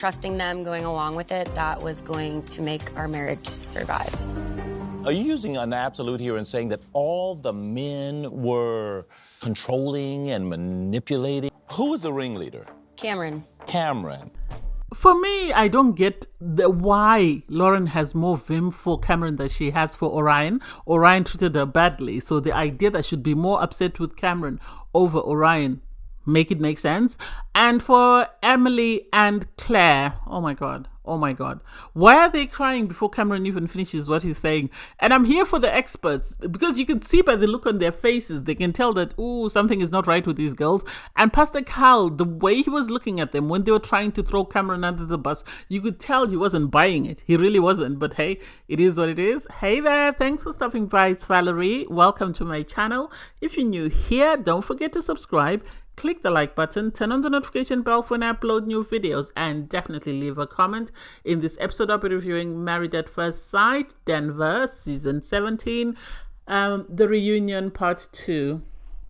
trusting them, going along with it, that was going to make our marriage survive. Are you using an absolute here and saying that all the men were controlling and manipulating? Who was the ringleader? Cameron. Cameron. For me, I don't get why Lauren has more vim for Cameron than she has for Orion. Orion treated her badly, so the idea that she'd be more upset with Cameron over Orion make it make sense. And for Emily and Claire, oh my god, why are they crying before Cameron even finishes what he's saying? And I'm here for the experts, because you can see by the look on their faces, they can tell that, ooh, something is not right with these girls. And Pastor Carl, the way he was looking at them when they were trying to throw Cameron under the bus, you could tell he wasn't buying it. He really wasn't. But hey, it is what it is. Hey there, thanks for stopping by. It's Valerie. Welcome to my channel. If you're new here, don't forget to subscribe. Click the like button, turn on the notification bell for when I upload new videos, and definitely leave a comment. In this episode, I'll be reviewing Married at First Sight, Denver, Season 17, The Reunion Part 2.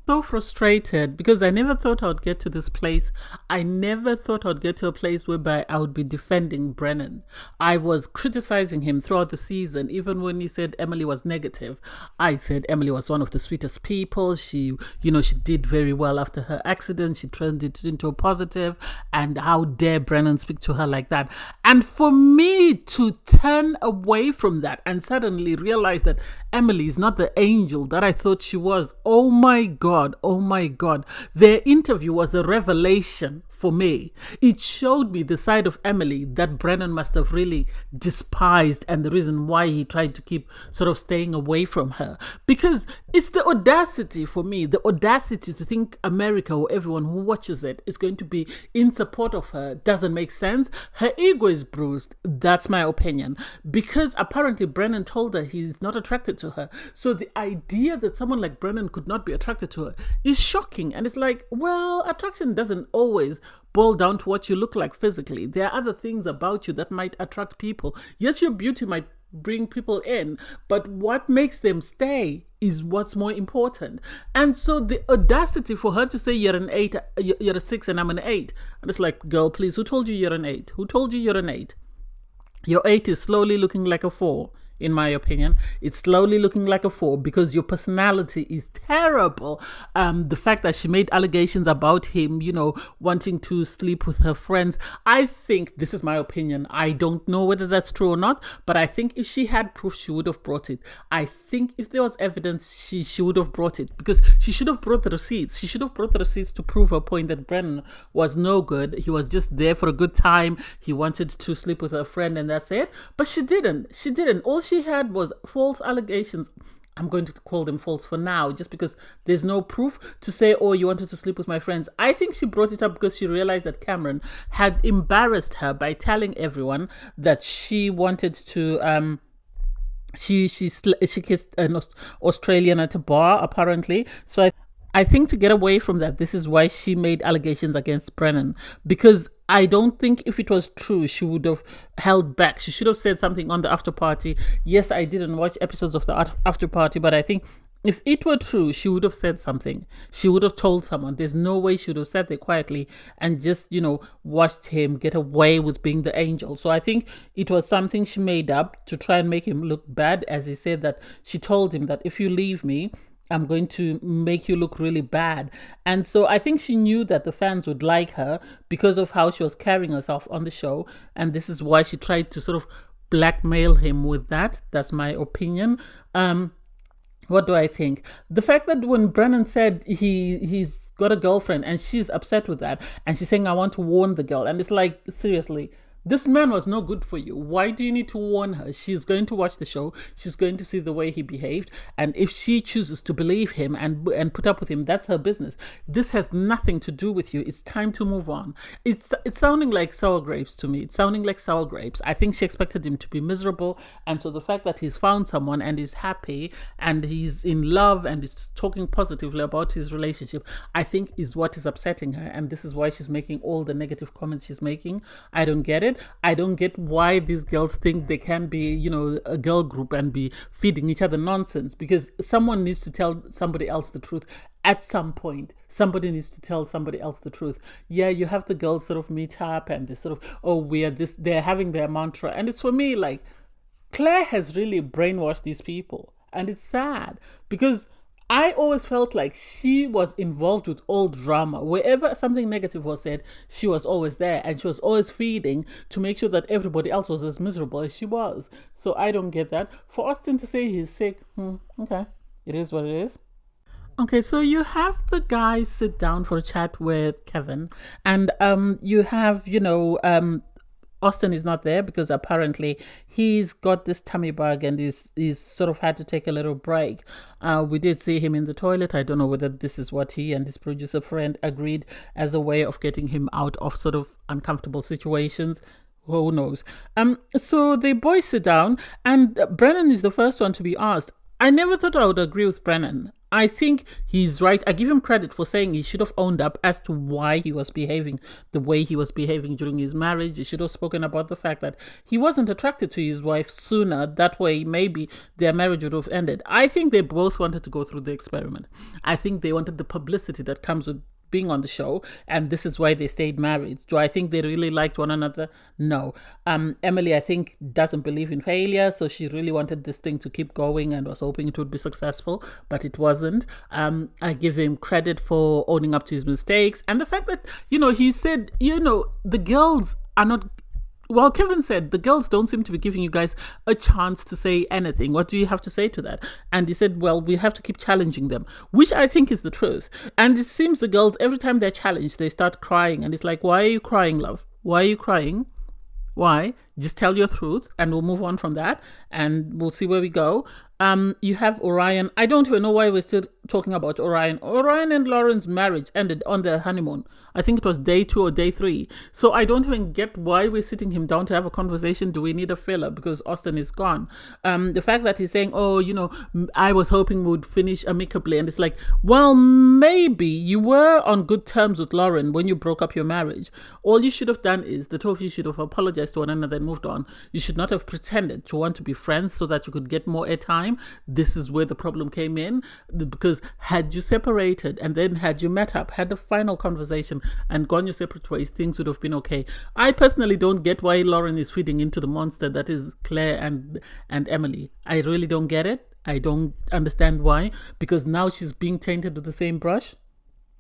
So frustrated because I never thought I would get to this place. I never thought I'd get to a place whereby I would be defending Brennan. I was criticizing him throughout the season. Even when he said Emily was negative, I said Emily was one of the sweetest people. She did very well after her accident. She turned it into a positive, and how dare Brennan speak to her like that? And for me to turn away from that and suddenly realize that Emily is not the angel that I thought she was. Oh my God. Their interview was a revelation for me. It showed me the side of Emily that Brennan must have really despised, and the reason why he tried to keep sort of staying away from her. Because it's the audacity for me, the audacity to think America or everyone who watches it is going to be in support of her doesn't make sense. Her ego is bruised. That's my opinion. Because apparently Brennan told her he's not attracted to her. So the idea that someone like Brennan could not be attracted to her is shocking. And it's like, well, attraction doesn't always boil down to what you look like physically. There are other things about you that might attract people. Yes, your beauty might bring people in, but what makes them stay is what's more important. And so the audacity for her to say you're an 8, you're a 6 and I'm an 8. And it's like, girl, please, who told you you're an 8? Who told you you're an 8? Your 8 is slowly looking like a 4. In my opinion, it's slowly looking like a 4 because your personality is terrible. The fact that she made allegations about him, wanting to sleep with her friends. I think, this is my opinion, I don't know whether that's true or not, but I think if she had proof, she would have brought it. I think if there was evidence, she would have brought it, because she should have brought the receipts. She should have brought the receipts to prove her point that Brennan was no good. He was just there for a good time. He wanted to sleep with her friend and that's it. But she didn't. All she had was false allegations. I'm going to call them false for now, just because there's no proof to say, oh, you wanted to sleep with my friends. I think she brought it up because she realized that Cameron had embarrassed her by telling everyone that she wanted to she kissed an Australian at a bar, apparently. So I think to get away from that, this is why she made allegations against Brennan, because I don't think if it was true, she would have held back. She should have said something on the after party. Yes, I didn't watch episodes of the after party, but I think if it were true, she would have said something. She would have told someone. There's no way she would have sat there quietly and just, watched him get away with being the angel. So I think it was something she made up to try and make him look bad, as he said that she told him that if you leave me, I'm going to make you look really bad. And so I think she knew that the fans would like her because of how she was carrying herself on the show. And this is why she tried to sort of blackmail him with that. That's my opinion. What do I think? The fact that when Brennan said he's got a girlfriend and she's upset with that, and she's saying, I want to warn the girl. And it's like, seriously, this man was no good for you. Why do you need to warn her? She's going to watch the show. She's going to see the way he behaved. And if she chooses to believe him and put up with him, that's her business. This has nothing to do with you. It's time to move on. It's sounding like sour grapes to me. It's sounding like sour grapes. I think she expected him to be miserable. And so the fact that he's found someone and is happy and he's in love and is talking positively about his relationship, I think is what is upsetting her. And this is why she's making all the negative comments she's making. I don't get it. it. I don't get why these girls think they can be, a girl group and be feeding each other nonsense, because someone needs to tell somebody else the truth. At some point, somebody needs to tell somebody else the truth. Yeah, you have the girls sort of meet up and they sort of, oh, we are this, they're having their mantra. And it's for me, like, Claire has really brainwashed these people. And it's sad because I always felt like she was involved with all drama. Wherever something negative was said, she was always there, and she was always feeding to make sure that everybody else was as miserable as she was. So I don't get that. For Austin to say he's sick, okay, it is what it is. Okay, so you have the guys sit down for a chat with Kevin, and you have, Austin is not there because apparently he's got this tummy bug and he's sort of had to take a little break. We did see him in the toilet. I don't know whether this is what he and his producer friend agreed as a way of getting him out of sort of uncomfortable situations. Who knows? So the boys sit down and Brennan is the first one to be asked. I never thought I would agree with Brennan. I think he's right. I give him credit for saying he should have owned up as to why he was behaving the way he was behaving during his marriage. He should have spoken about the fact that he wasn't attracted to his wife sooner. That way, maybe their marriage would have ended. I think they both wanted to go through the experiment. I think they wanted the publicity that comes with being on the show, and this is why they stayed married. Do I think they really liked one another? No. Emily, I think, doesn't believe in failure, so she really wanted this thing to keep going and was hoping it would be successful, but it wasn't. I give him credit for owning up to his mistakes, and the fact that, he said, the girls are not. Well, Kevin said, the girls don't seem to be giving you guys a chance to say anything. What do you have to say to that? And he said, well, we have to keep challenging them, which I think is the truth. And it seems the girls, every time they're challenged, they start crying. And it's like, why are you crying, love? Why are you crying? Why? Just tell your truth and we'll move on from that and we'll see where we go. You have Orion. I don't even know why we're still talking about Orion. Orion and Lauren's marriage ended on their honeymoon. I think it was day 2 or day 3. So I don't even get why we're sitting him down to have a conversation. Do we need a filler because Austin is gone? The fact that he's saying, oh, I was hoping we would finish amicably. And it's like, well, maybe you were on good terms with Lauren when you broke up your marriage. All you should have done is the two of you should have apologized to one another and moved on. You should not have pretended to want to be friends so that you could get more airtime. This is where the problem came in, because had you separated and then had you met up, had a final conversation and gone your separate ways, things would have been okay. I personally don't get why Lauren is feeding into the monster that is Claire and Emily. I really don't get it. I don't understand why, because now she's being tainted with the same brush.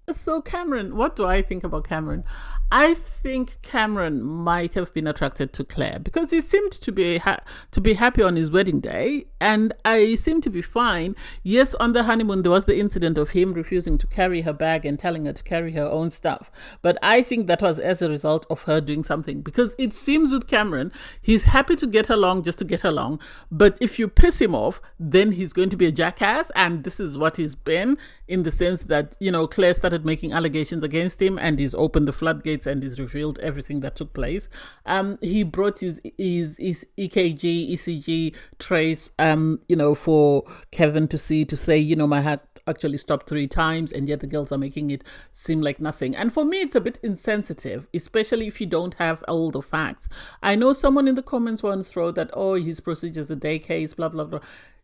So Cameron, what do I think about Cameron? I think Cameron might have been attracted to Claire because he seemed to be happy on his wedding day, and I seem to be fine. Yes, on the honeymoon there was the incident of him refusing to carry her bag and telling her to carry her own stuff, but I think that was as a result of her doing something, because it seems with Cameron he's happy to get along just to get along, but if you piss him off then he's going to be a jackass, and this is what he's been, in the sense that Claire started making allegations against him and he's opened the floodgates and he's revealed everything that took place. He brought his EKG, ECG trace, for Kevin to see, to say, my heart actually stopped 3 times, and yet the girls are making it seem like nothing. And for me, it's a bit insensitive, especially if you don't have all the facts. I know someone in the comments once wrote that, oh, his procedure's a day case, blah, blah, blah.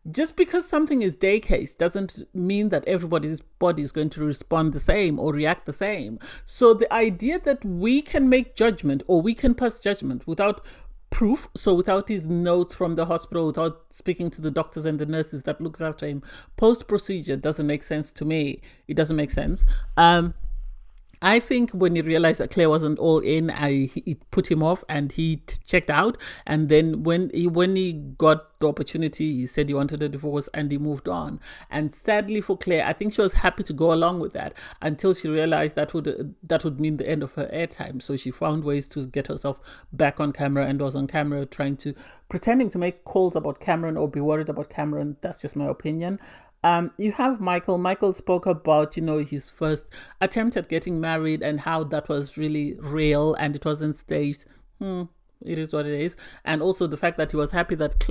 Just because something is day case doesn't mean that everybody's body is going to respond the same or react the same. So the idea that we can make judgment or we can pass judgment without proof, so without his notes from the hospital, without speaking to the doctors and the nurses that looked after him post-procedure, doesn't make sense to me. It doesn't make sense. I think when he realized that Claire wasn't all in, it put him off and he checked out. And then when he got the opportunity, he said he wanted a divorce and he moved on. And sadly for Claire, I think she was happy to go along with that until she realized that would mean the end of her airtime. So she found ways to get herself back on camera and was on camera pretending to make calls about Cameron or be worried about Cameron. That's just my opinion. You have Michael. Michael spoke about, his first attempt at getting married and how that was really real and it wasn't staged. It is what it is. And also the fact that he was happy that,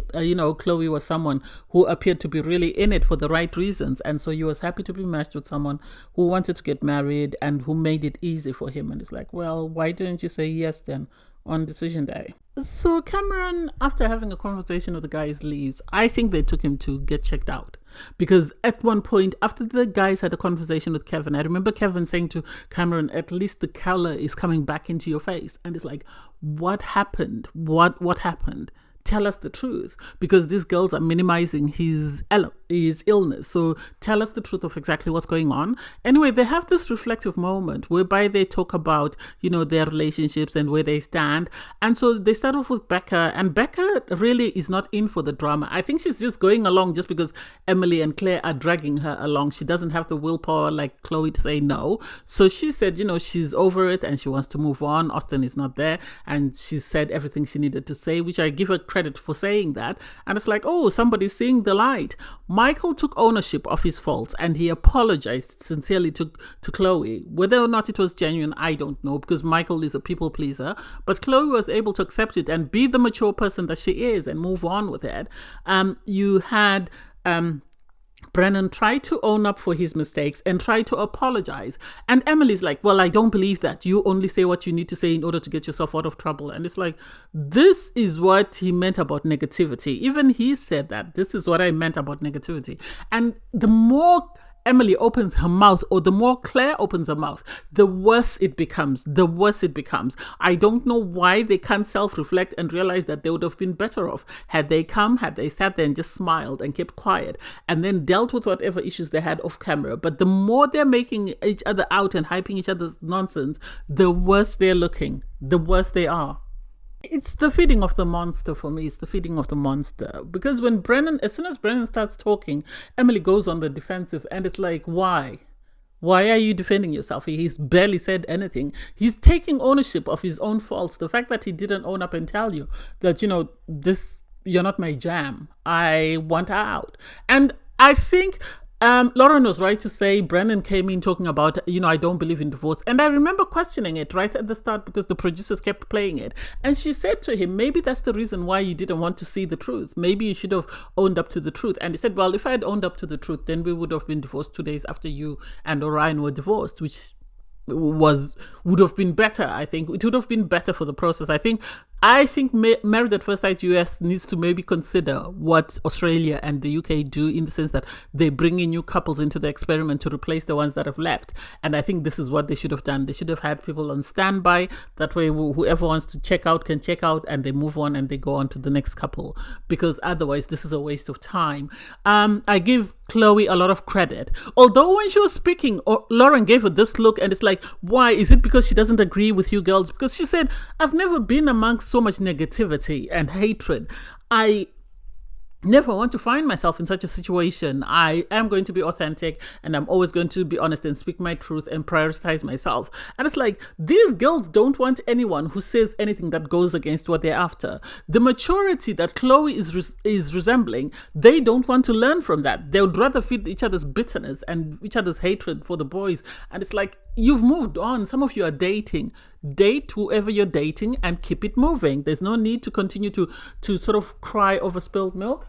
Chloe was someone who appeared to be really in it for the right reasons. And so he was happy to be matched with someone who wanted to get married and who made it easy for him. And it's like, well, why didn't you say yes then? on decision day. So Cameron, after having a conversation with the guys, leaves. I think they took him to get checked out. Because at one point, after the guys had a conversation with Kevin, I remember Kevin saying to Cameron, at least the color is coming back into your face. And it's like, what happened? What happened? Tell us the truth, because these girls are minimizing his illness. So tell us the truth of exactly what's going on. Anyway, they have this reflective moment whereby they talk about, their relationships and where they stand. And so they start off with Becca, and Becca really is not in for the drama. I think she's just going along just because Emily and Claire are dragging her along. She doesn't have the willpower like Chloe to say no. So she said, she's over it and she wants to move on. Austin is not there. And she said everything she needed to say, which I give her credit for saying that. And it's like, oh, somebody's seeing the light. Michael took ownership of his faults and he apologized sincerely to Chloe. Whether or not it was genuine, I don't know, because Michael is a people pleaser. But Chloe was able to accept it and be the mature person that she is and move on with it. You had Brennan tried to own up for his mistakes and try to apologize. And Emily's like, well, I don't believe that. You only say what you need to say in order to get yourself out of trouble. And it's like, this is what he meant about negativity. Even he said that. This is what I meant about negativity. And the more Emily opens her mouth, or the more Claire opens her mouth, the worse it becomes. I don't know why they can't self-reflect and realize that they would have been better off had they sat there and just smiled and kept quiet and then dealt with whatever issues they had off camera. But the more they're making each other out and hyping each other's nonsense, the worse they're looking, the worse they are. It's the feeding of the monster for me. It's the feeding of the monster. Because as soon as Brennan starts talking, Emily goes on the defensive and it's like, why? Why are you defending yourself? He's barely said anything. He's taking ownership of his own faults. The fact that he didn't own up and tell you that, you're not my jam. I want out. And I think Lauren was right to say Brennan came in talking about, I don't believe in divorce. And I remember questioning it right at the start because the producers kept playing it. And she said to him, maybe that's the reason why you didn't want to see the truth. Maybe you should have owned up to the truth. And he said, well, if I had owned up to the truth, then we would have been divorced 2 days after you and Orion were divorced, which would have been better. I think it would have been better for the process. I think Married at First Sight US needs to maybe consider what Australia and the UK do, in the sense that they bring in new couples into the experiment to replace the ones that have left. And I think this is what they should have done. They should have had people on standby. That way, whoever wants to check out can check out and they move on and they go on to the next couple. Because otherwise, this is a waste of time. I give Chloe a lot of credit. Although when she was speaking, Lauren gave her this look and it's like, why? Is it because she doesn't agree with you girls? Because she said, I've never been amongst so much negativity and hatred. I never want to find myself in such a situation. I am going to be authentic and I'm always going to be honest and speak my truth and prioritize myself. And it's like, these girls don't want anyone who says anything that goes against what they're after. The maturity that Chloe is resembling, they don't want to learn from that. They would rather feed each other's bitterness and each other's hatred for the boys. And it's like, you've moved on. Some of you are dating. Date whoever you're dating and keep it moving. There's no need to continue to sort of cry over spilled milk.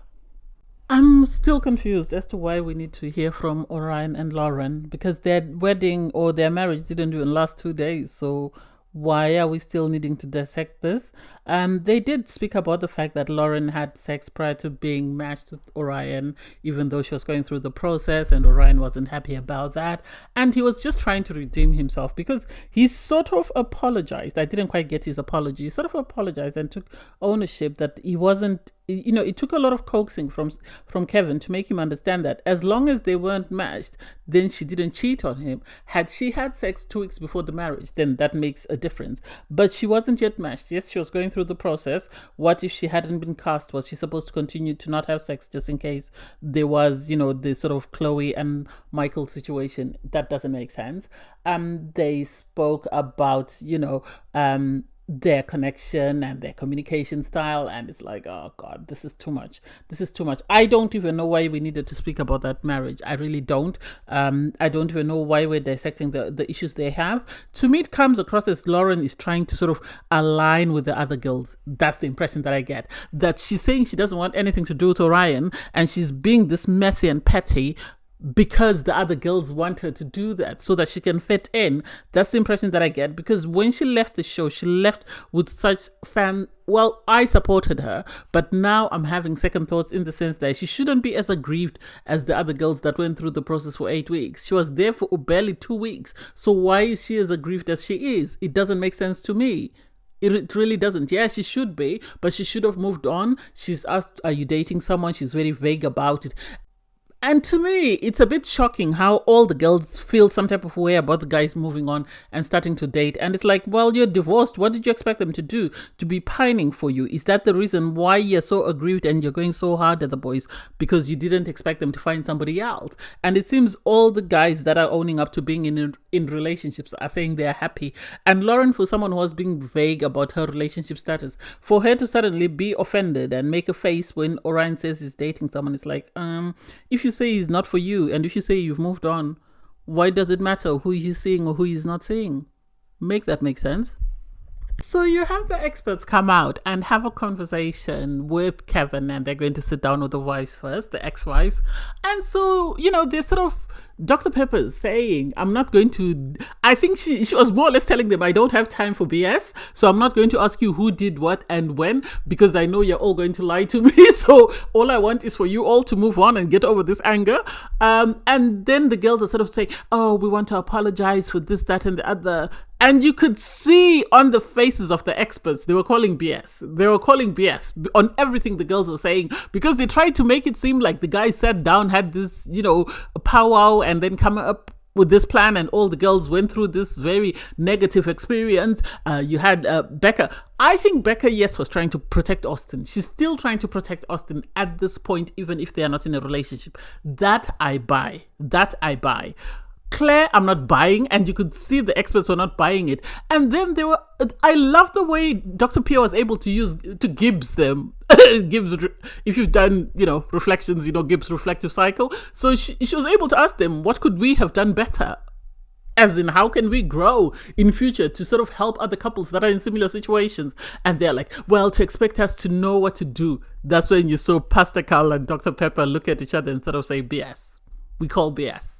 I'm still confused as to why we need to hear from Orion and Lauren, because their wedding or their marriage didn't even last 2 days. So why are we still needing to dissect this? They did speak about the fact that Lauren had sex prior to being matched with Orion, even though she was going through the process, and Orion wasn't happy about that. And he was just trying to redeem himself because he sort of apologized. I didn't quite get his apology. He sort of apologized and took ownership that he wasn't, it took a lot of coaxing from Kevin to make him understand that as long as they weren't matched, then she didn't cheat on him. Had she had sex 2 weeks before the marriage, then that makes a difference. But she wasn't yet matched. Yes, she was going through the process. What if she hadn't been cast? Was she supposed to continue to not have sex just in case there was, the sort of Chloe and Michael situation? That doesn't make sense. They spoke about, their connection and their communication style, and it's like, oh god, this is too much. I don't even know why we needed to speak about that marriage. I really don't. I don't even know why we're dissecting the issues they have. To me, it comes across as Lauren is trying to sort of align with the other girls. That's the impression that I get, that she's saying she doesn't want anything to do with Orion and she's being this messy and petty because the other girls want her to do that so that she can fit in. That's the impression that I get, because when she left the show, she left with such well, I supported her, but now I'm having second thoughts in the sense that she shouldn't be as aggrieved as the other girls that went through the process for 8 weeks. She was there for barely 2 weeks. So why is she as aggrieved as she is? It doesn't make sense to me. It really doesn't. Yeah, she should be, but she should have moved on. She's asked, are you dating someone? She's very vague about it. And to me, it's a bit shocking how all the girls feel some type of way about the guys moving on and starting to date. And it's like, well, you're divorced. What did you expect them to do? To be pining for you? Is that the reason why you're so aggrieved and you're going so hard at the boys? Because you didn't expect them to find somebody else. And it seems all the guys that are owning up to being in relationships are saying they're happy. And Lauren, for someone who was being vague about her relationship status, for her to suddenly be offended and make a face when Orion says he's dating someone, it's like, if you say he's not for you and if you say you've moved on, why does it matter who he's seeing or who he's not seeing? Make that make sense? So you have the experts come out and have a conversation with Kevin, and they're going to sit down with the wives first, the ex-wives. And so, they're sort of, Dr. Pepper's saying, I'm not going to, I think she was more or less telling them, I don't have time for BS, so I'm not going to ask you who did what and when, because I know you're all going to lie to me. So all I want is for you all to move on and get over this anger. And then the girls are sort of saying, oh, we want to apologize for this, that, and the other. And you could see on the faces of the experts, they were calling BS. They were calling BS on everything the girls were saying, because they tried to make it seem like the guys sat down, had this, powwow, and then come up with this plan, and all the girls went through this very negative experience. You had Becca. I think Becca, yes, was trying to protect Austin. She's still trying to protect Austin at this point, even if they are not in a relationship. That I buy. Claire, I'm not buying, and you could see the experts were not buying it. And then I love the way Dr. Pierre was able to Gibbs them. Gibbs, if you've done, reflections, Gibbs reflective cycle. So she was able to ask them, what could we have done better? As in, how can we grow in future to sort of help other couples that are in similar situations? And they're like, well, to expect us to know what to do. That's when you saw Pastor Carl and Dr. Pepper look at each other and sort of say, BS. We call BS.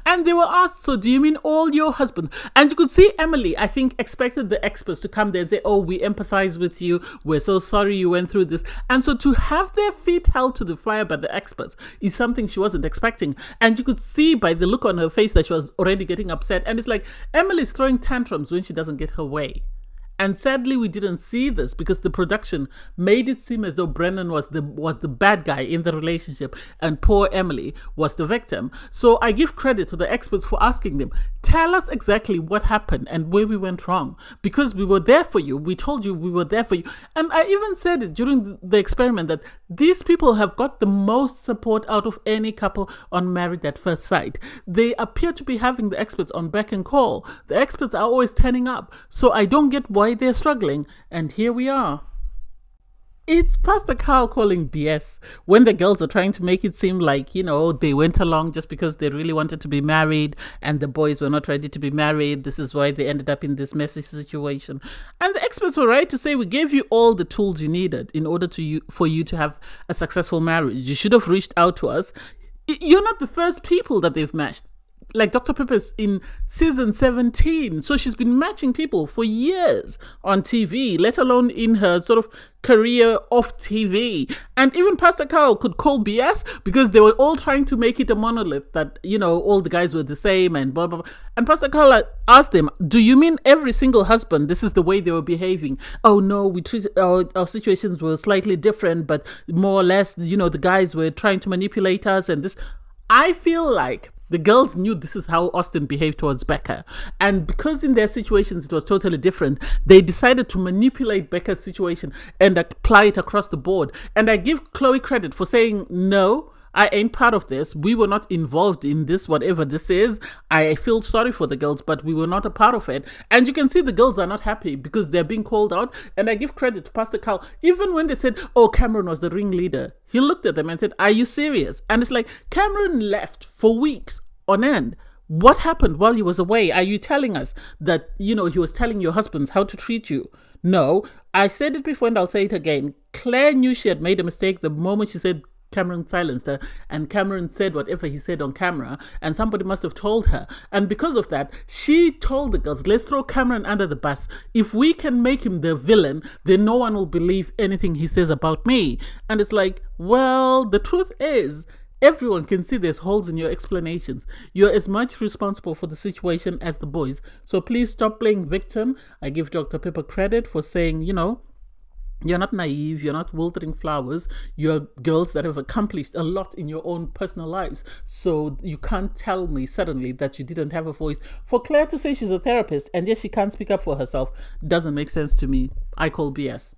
And they were asked, so do you mean all your husbands? And you could see Emily, I think, expected the experts to come there and say, oh, we empathize with you. We're so sorry you went through this. And so to have their feet held to the fire by the experts is something she wasn't expecting. And you could see by the look on her face that she was already getting upset. And it's like Emily's throwing tantrums when she doesn't get her way. And sadly, we didn't see this because the production made it seem as though Brennan was the bad guy in the relationship and poor Emily was the victim. So I give credit to the experts for asking them, tell us exactly what happened and where we went wrong, because we were there for you. We told you we were there for you. And I even said it during the experiment that these people have got the most support out of any couple on Married at First Sight. They appear to be having the experts on beck and call. The experts are always turning up. So I don't get why they're struggling, and here we are. It's Pastor Carl calling BS when the girls are trying to make it seem like, they went along just because they really wanted to be married and the boys were not ready to be married. This is why they ended up in this messy situation. And the experts were right to say, we gave you all the tools you needed in order for you to have a successful marriage. You should have reached out to us. You're not the first people that they've matched. Like Dr. Pepper's in season 17. So she's been matching people for years on TV, let alone in her sort of career off TV. And even Pastor Carl could call BS because they were all trying to make it a monolith that, all the guys were the same and blah, blah, blah. And Pastor Carl asked them, do you mean every single husband, this is the way they were behaving? Oh, no, we treated our situations were slightly different, but more or less, the guys were trying to manipulate us and this. I feel like the girls knew this is how Austin behaved towards Becca. And because in their situations it was totally different, they decided to manipulate Becca's situation and apply it across the board. And I give Chloe credit for saying, no, I ain't part of this. We were not involved in this, whatever this is. I feel sorry for the girls, but we were not a part of it. And you can see the girls are not happy because they're being called out. And I give credit to Pastor Carl. Even when they said, oh, Cameron was the ringleader, he looked at them and said, are you serious? And it's like, Cameron left for weeks on end. What happened while he was away? Are you telling us that, he was telling your husbands how to treat you? No, I said it before and I'll say it again. Claire knew she had made a mistake the moment she said Cameron silenced her, and Cameron said whatever he said on camera, and somebody must have told her. And because of that, she told the girls, let's throw Cameron under the bus. If we can make him the villain, then no one will believe anything he says about me. And it's like, well, the truth is, everyone can see there's holes in your explanations. You're as much responsible for the situation as the boys. So please stop playing victim. I give Dr. Pepper credit for saying, you're not naive, you're not wilting flowers. You're girls that have accomplished a lot in your own personal lives. So you can't tell me suddenly that you didn't have a voice. For Claire to say she's a therapist and yet she can't speak up for herself doesn't make sense to me. I call BS.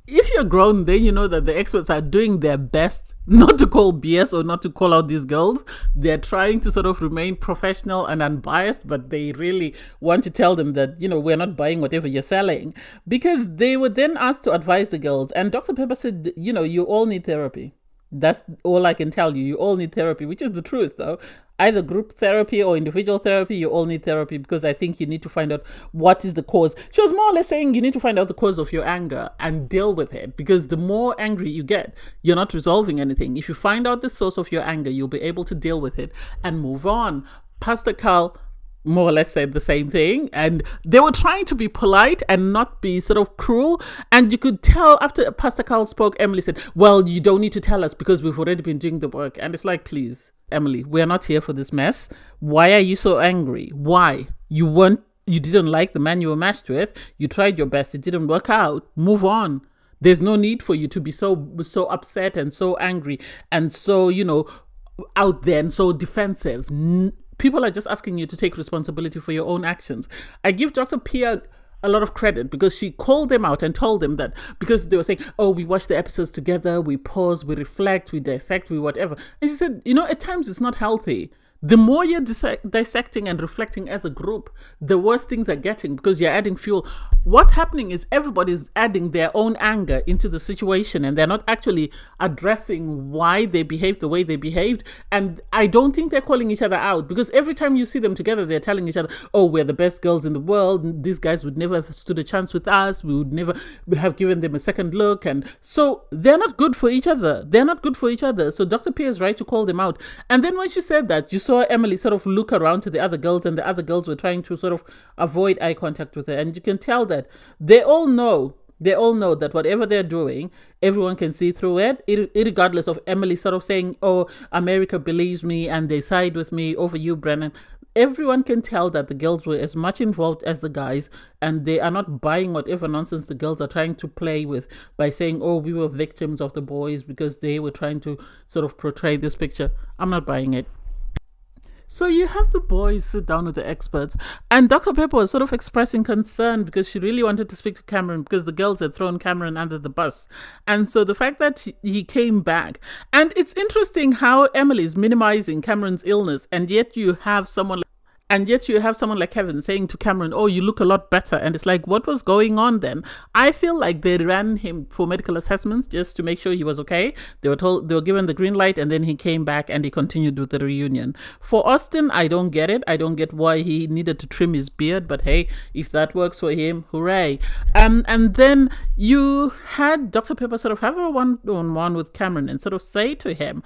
If you're grown, then you know that the experts are doing their best not to call BS or not to call out these girls. They're trying to sort of remain professional and unbiased, but they really want to tell them that, we're not buying whatever you're selling, because they were then asked to advise the girls. And Dr. Pepper said, you all need therapy. That's all I can tell you. You all need therapy, which is the truth, though. Either group therapy or individual therapy, you all need therapy, because I think you need to find out what is the cause. She was more or less saying you need to find out the cause of your anger and deal with it, because the more angry you get, you're not resolving anything. If you find out the source of your anger, you'll be able to deal with it and move on. Pastor Carl more or less said the same thing, and they were trying to be polite and not be sort of cruel. And you could tell after Pastor Carl spoke, Emily said, well, you don't need to tell us because we've already been doing the work. And it's like, please, Emily, we're not here for this mess. Why are you so angry? Why? You didn't like the man you were matched with. You tried your best. It didn't work out. Move on. There's no need for you to be so upset and so angry and so, out there and so defensive. People are just asking you to take responsibility for your own actions. I give Dr. Pia a lot of credit because she called them out and told them that, because they were saying, oh, we watch the episodes together, we pause, we reflect, we dissect, we whatever. And she said, at times it's not healthy. The more you're dissecting and reflecting as a group, the worse things are getting, because you're adding fuel. What's happening is everybody's adding their own anger into the situation, and they're not actually addressing why they behaved the way they behaved. And I don't think they're calling each other out, because every time you see them together, they're telling each other, oh, we're the best girls in the world. These guys would never have stood a chance with us. We would never have given them a second look. And so they're not good for each other. So Dr. P is right to call them out. And then when she said that, you saw Emily sort of look around to the other girls, and the other girls were trying to sort of avoid eye contact with her. And you can tell that they all know that whatever they're doing, everyone can see through it, regardless of Emily sort of saying, oh, America believes me and they side with me over you, Brennan. Everyone can tell that the girls were as much involved as the guys, and they are not buying whatever nonsense the girls are trying to play with by saying, oh, we were victims of the boys because they were trying to sort of portray this picture. I'm not buying it. So you have the boys sit down with the experts, and Dr. Pepper was sort of expressing concern because she really wanted to speak to Cameron, because the girls had thrown Cameron under the bus. And so the fact that he came back, and it's interesting how Emily's minimizing Cameron's illness, and yet you have someone like Kevin saying to Cameron, oh, you look a lot better. And it's like, what was going on then? I feel like they ran him for medical assessments just to make sure he was okay. They were given the green light, and then he came back and he continued with the reunion. For Austin, I don't get it. I don't get why he needed to trim his beard, but hey, if that works for him, hooray. And then you had Dr. Pepper sort of have a one-on-one with Cameron and sort of say to him,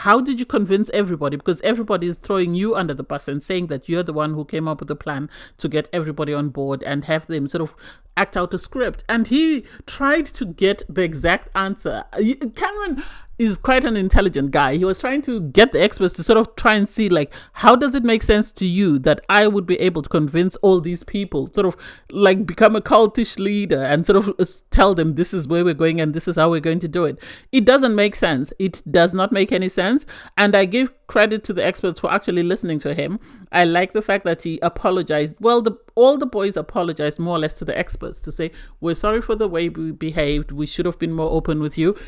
how did you convince everybody? Because everybody is throwing you under the bus and saying that you're the one who came up with the plan to get everybody on board and have them sort of act out a script. And he tried to get the exact answer. Cameron is quite an intelligent guy. He was trying to get the experts to sort of try and see, like, how does it make sense to you that I would be able to convince all these people, sort of like become a cultish leader and sort of tell them this is where we're going and this is how we're going to do it. It doesn't make sense. It does not make any sense. And I give credit to the experts for actually listening to him. I like the fact that he apologized. Well, all the boys apologized more or less to the experts to say, we're sorry for the way we behaved. We should have been more open with you.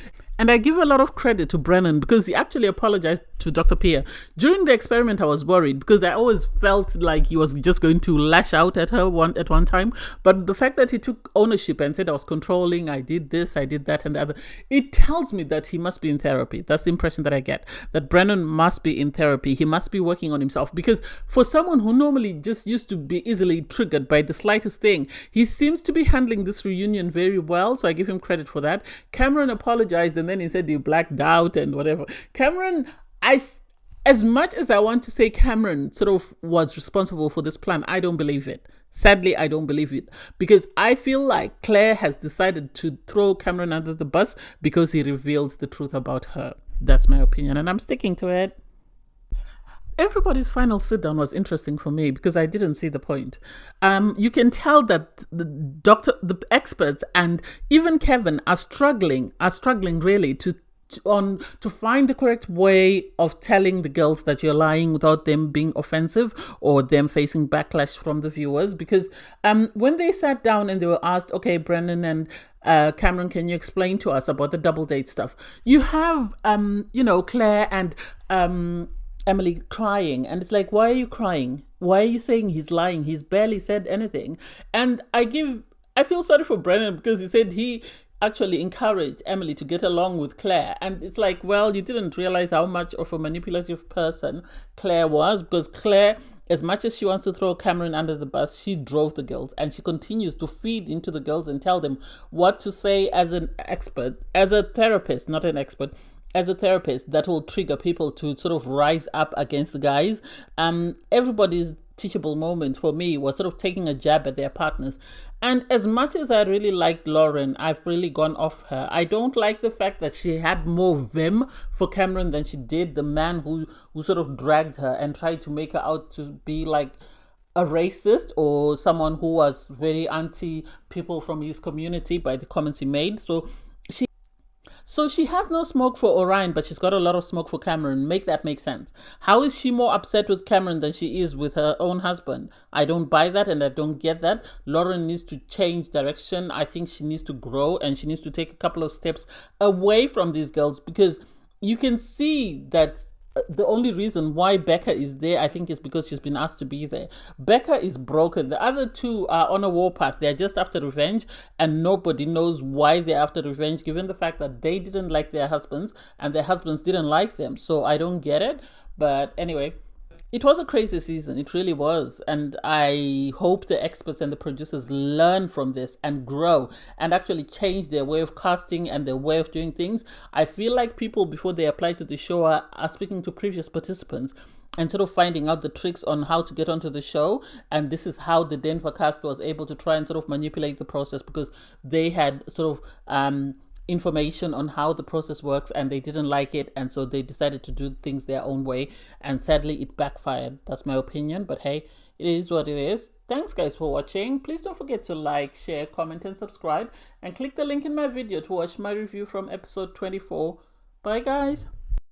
And I give a lot of credit to Brennan because he actually apologized to Dr. Pia. During the experiment, I was worried because I always felt like he was just going to lash out at her at one time. But the fact that he took ownership and said, I was controlling, I did this, I did that and the other, it tells me that he must be in therapy. That's the impression that I get, that Brennan must be in therapy. He must be working on himself, because for someone who normally just used to be easily triggered by the slightest thing, he seems to be handling this reunion very well. So I give him credit for that. Cameron apologized and then he said he blacked out and whatever. Cameron, as much as I want to say Cameron sort of was responsible for this plan, I don't believe it. Sadly, I don't believe it, because I feel like Claire has decided to throw Cameron under the bus because he revealed the truth about her. That's my opinion, and I'm sticking to it. Everybody's final sit down was interesting for me because I didn't see the point. You can tell that the experts and even Kevin are struggling really to find the correct way of telling the girls that you're lying without them being offensive or them facing backlash from the viewers. Because when they sat down and they were asked, okay, Brennan and Cameron, can you explain to us about the double date stuff? You have, Claire and Emily crying, and it's like, why are you crying? Why are you saying he's lying? He's barely said anything. And I feel sorry for Brennan because he said he actually encouraged Emily to get along with Claire. And it's like, well, you didn't realize how much of a manipulative person Claire was, because Claire, as much as she wants to throw Cameron under the bus, she drove the girls, and she continues to feed into the girls and tell them what to say as an expert, as a therapist, not an expert, as a therapist that will trigger people to sort of rise up against the guys. Everybody's teachable moment for me was sort of taking a jab at their partners. And as much as I really liked Lauren, I've really gone off her. I don't like the fact that she had more vim for Cameron than she did the man who sort of dragged her and tried to make her out to be like a racist or someone who was very anti people from his community by the comments he made. So she has no smoke for Orion, but she's got a lot of smoke for Cameron. Make that make sense. How is she more upset with Cameron than she is with her own husband? I don't buy that, and I don't get that. Lauren needs to change direction. I think she needs to grow, and she needs to take a couple of steps away from these girls, because you can see that the only reason why Becca is there, I think, is because she's been asked to be there. Becca is broken. The other two are on a warpath. They're just after revenge, and nobody knows why they're after revenge, given the fact that they didn't like their husbands and their husbands didn't like them. So I don't get it. But anyway, it was a crazy season. It really was. And I hope the experts and the producers learn from this and grow and actually change their way of casting and their way of doing things. I feel like people, before they apply to the show, are speaking to previous participants and sort of finding out the tricks on how to get onto the show. And this is how the Denver cast was able to try and sort of manipulate the process, because they had sort of information on how the process works and they didn't like it, and so they decided to do things their own way, and sadly it backfired. That's my opinion, but hey, it is what it is. Thanks guys for watching. Please don't forget to like, share, comment and subscribe, and click the link in my video to watch my review from episode 24. Bye guys.